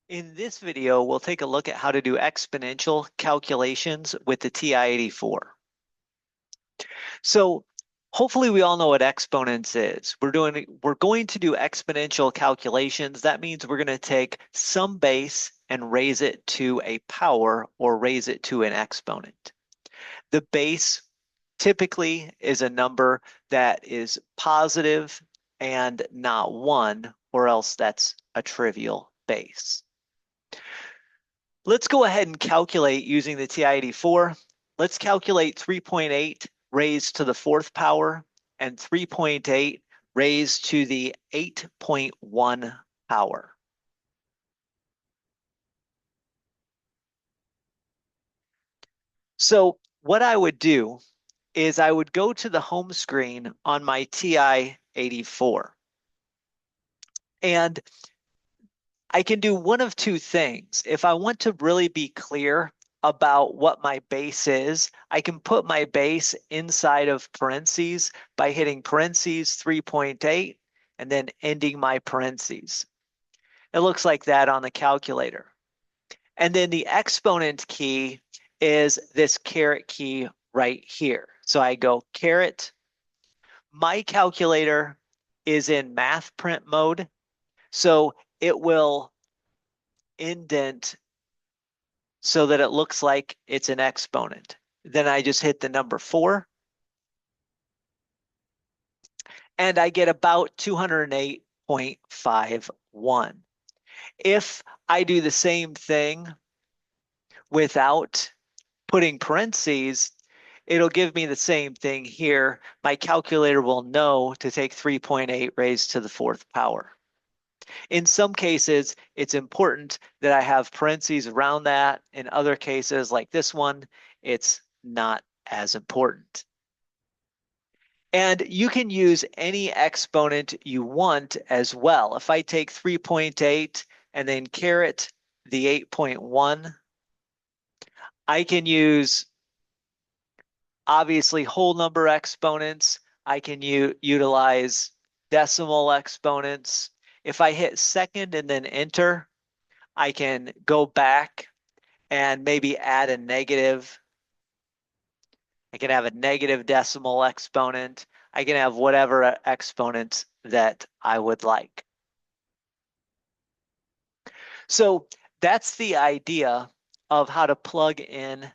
In this video, we'll take a look at how to do exponential calculations with the TI-84. So hopefully we all know what exponents is. We're going to do exponential calculations. That means we're going to take some base and raise it to a power or raise it to an exponent. The base typically is a number that is positive and not 1, or else that's a trivial base. Let's go ahead and calculate using the TI-84. Let's calculate 3.8 raised to the 4th power and 3.8 raised to the 8.1 power. So what I would do is I would go to the home screen on my TI-84. And I can do one of two things. If I want to really be clear about what my base is, I can put my base inside of parentheses by hitting parentheses 3.8 and then ending my parentheses. It looks like that on the calculator. And then the exponent key is this caret key right here. So I go caret. My calculator is in math print mode, so it will indent so that it looks like it's an exponent. Then I just hit the number 4 and I get about 208.51. If I do the same thing without putting parentheses, it'll give me the same thing here. My calculator will know to take 3.8 raised to the 4th power. In some cases, it's important that I have parentheses around that. In other cases, like this one, it's not as important. And you can use any exponent you want as well. If I take 3.8 and then caret the 8.1, I can use obviously whole number exponents. I can utilize decimal exponents. If I hit second and then enter, I can go back and maybe add a negative. I can have a negative decimal exponent. I can have whatever exponents that I would like. So that's the idea of how to plug in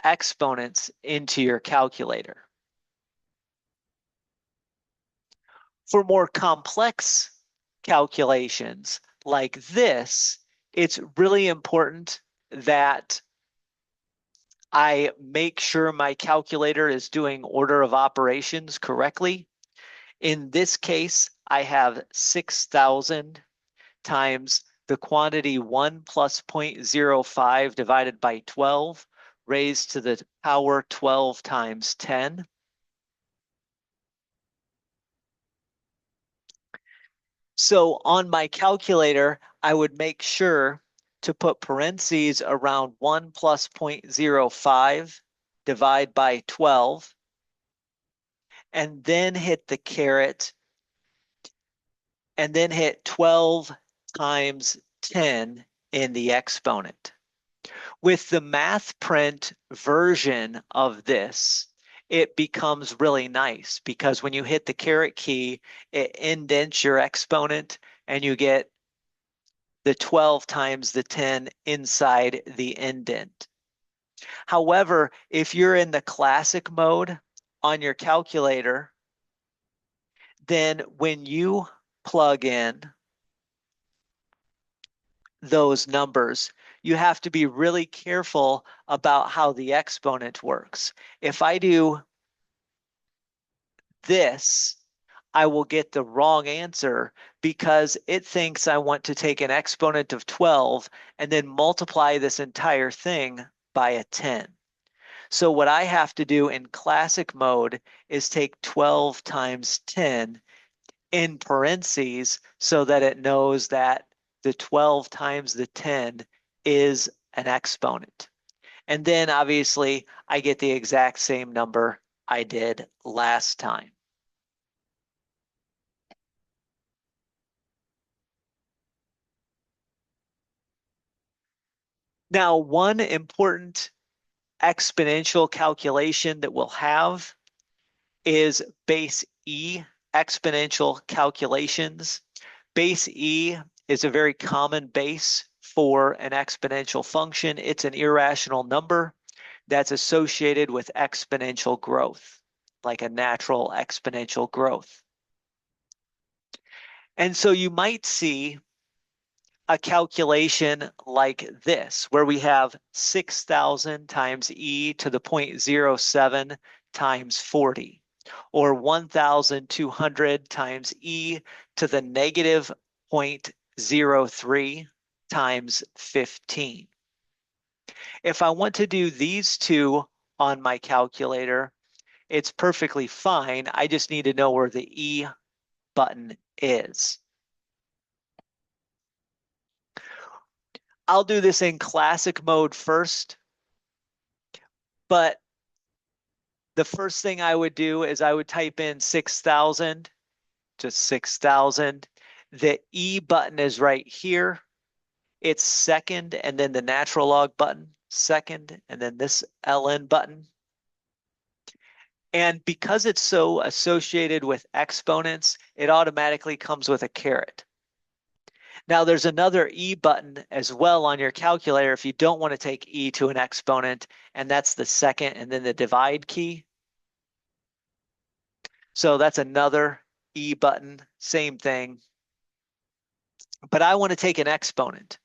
exponents into your calculator. For more complex calculations like this, it's really important that I make sure my calculator is doing order of operations correctly. In this case, I have 6,000 times the quantity 1 plus 0.05 divided by 12 raised to the power 12 times 10. So on my calculator, I would make sure to put parentheses around 1 plus 0.05 divide by 12, and then hit the caret, and then hit 12 times 10 in the exponent. With the math print version of this, it becomes really nice because when you hit the caret key, it indents your exponent and you get the 12 times the 10 inside the indent. However, if you're in the classic mode on your calculator, then when you plug in those numbers, you have to be really careful about how the exponent works. If I do this, I will get the wrong answer because it thinks I want to take an exponent of 12 and then multiply this entire thing by a 10. So what I have to do in classic mode is take 12 times 10 in parentheses so that it knows that the 12 times the 10 is an exponent. And then obviously I get the exact same number I did last time. Now, one important exponential calculation that we'll have is base E exponential calculations. Base E is a very common base for an exponential function. It's an irrational number that's associated with exponential growth, like a natural exponential growth. And so you might see a calculation like this, where we have 6,000 times e to the 0.07 times 40, or 1,200 times e to the negative 0.03 times 15. If I want to do these two on my calculator, it's perfectly fine. I just need to know where the E button is. I'll do this in classic mode first, but the first thing I would do is I would type in 6,000, just 6,000. The E button is right here. It's second, and then the natural log button, second, and then this ln button. And because it's so associated with exponents, it automatically comes with a caret. Now there's another E button as well on your calculator if you don't want to take E to an exponent, and that's the second and then the divide key. So that's another E button, same thing. But I want to take an exponent.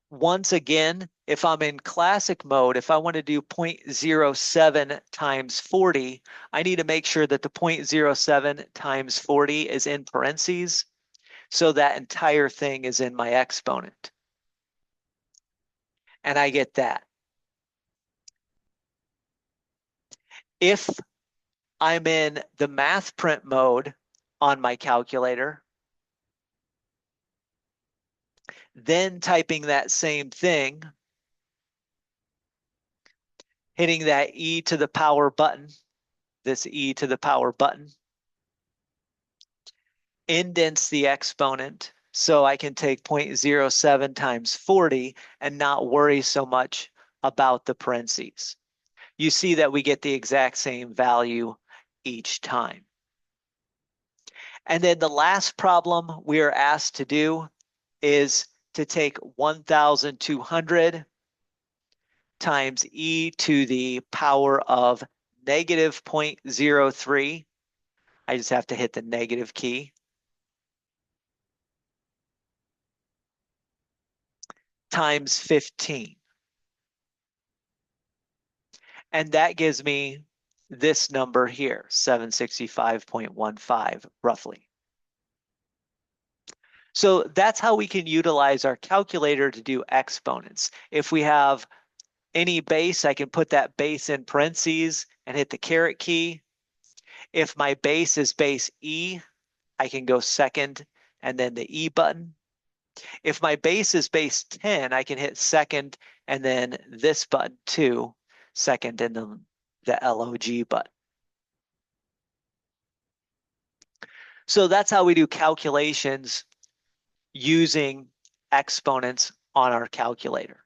Once again, if I'm in classic mode, if I want to do 0.07 times 40, I need to make sure that the 0.07 times 40 is in parentheses. So that entire thing is in my exponent. And I get that. If I'm in the math print mode on my calculator, then typing that same thing, hitting that E to the power button, this E to the power button, indents the exponent so I can take 0.07 times 40 and not worry so much about the parentheses. You see that we get the exact same value each time. And then the last problem we are asked to do is to take 1,200 times e to the power of negative 0.03. I just have to hit the negative key. Times 15. And that gives me this number here, 765.15 roughly. So that's how we can utilize our calculator to do exponents. If we have any base, I can put that base in parentheses and hit the caret key. If my base is base E, I can go second and then the E button. If my base is base 10, I can hit second and then this button too, second and then the LOG button. So that's how we do calculations using exponents on our calculator.